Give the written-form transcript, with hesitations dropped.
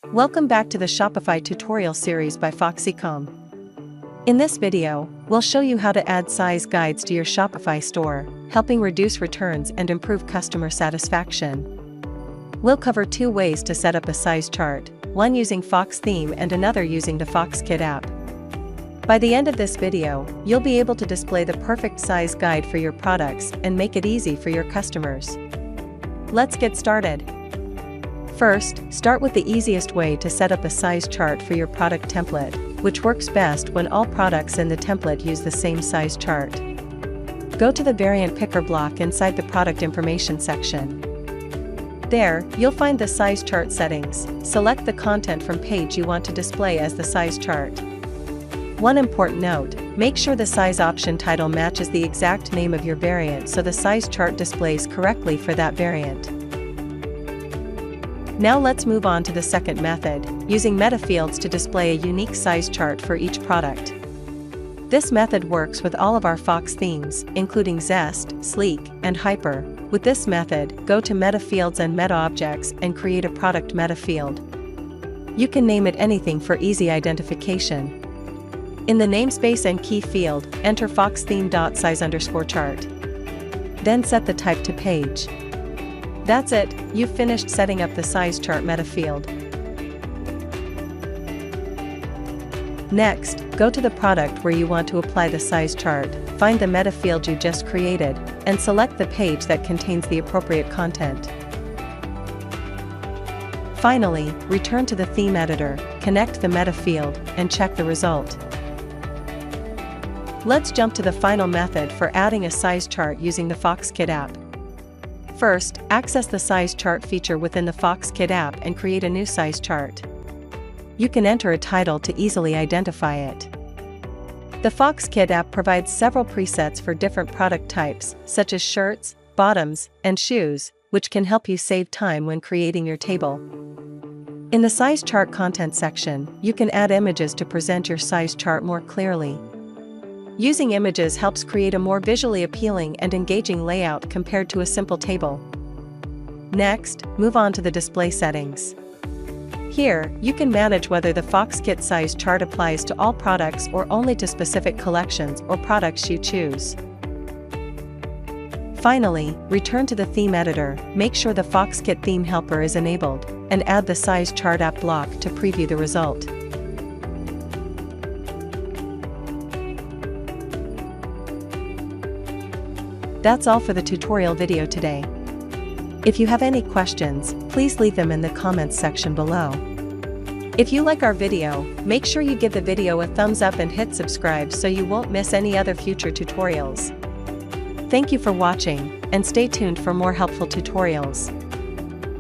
Welcome back to the Shopify tutorial series by FoxEcom. In this video, we'll show you how to add size guides to your Shopify store, helping reduce returns and improve customer satisfaction. We'll cover two ways to set up a size chart, one using Foxtheme and another using the FoxKit app. By the end of this video, you'll be able to display the perfect size guide for your products and make it easy for your customers. Let's get started. First, start with the easiest way to set up a size chart for your product template, which works best when all products in the template use the same size chart. Go to the variant picker block inside the product information section. There, you'll find the size chart settings. Select the content from page you want to display as the size chart. One important note, make sure the size option title matches the exact name of your variant so the size chart displays correctly for that variant. Now let's move on to the second method, using Metafields to display a unique size chart for each product. This method works with all of our Fox themes, including Zest, Sleek, and Hyper. With this method, go to Metafields and Meta Objects and create a product metafield. You can name it anything for easy identification. In the namespace and key field, enter foxtheme.size_chart. Then set the type to page. That's it, you've finished setting up the size chart metafield. Next, go to the product where you want to apply the size chart, find the metafield you just created, and select the page that contains the appropriate content. Finally, return to the theme editor, connect the metafield, and check the result. Let's jump to the final method for adding a size chart using the FoxKit app. First, access the size chart feature within the FoxKit app and create a new size chart. You can enter a title to easily identify it. The FoxKit app provides several presets for different product types, such as shirts, bottoms, and shoes, which can help you save time when creating your table. In the size chart content section, you can add images to present your size chart more clearly. Using images helps create a more visually appealing and engaging layout compared to a simple table. Next, move on to the display settings. Here, you can manage whether the FoxKit size chart applies to all products or only to specific collections or products you choose. Finally, return to the theme editor, make sure the FoxKit theme helper is enabled, and add the size chart app block to preview the result. That's all for the tutorial video today. If you have any questions, please leave them in the comments section below. If you like our video, make sure you give the video a thumbs up and hit subscribe so you won't miss any other future tutorials. Thank you for watching, and stay tuned for more helpful tutorials.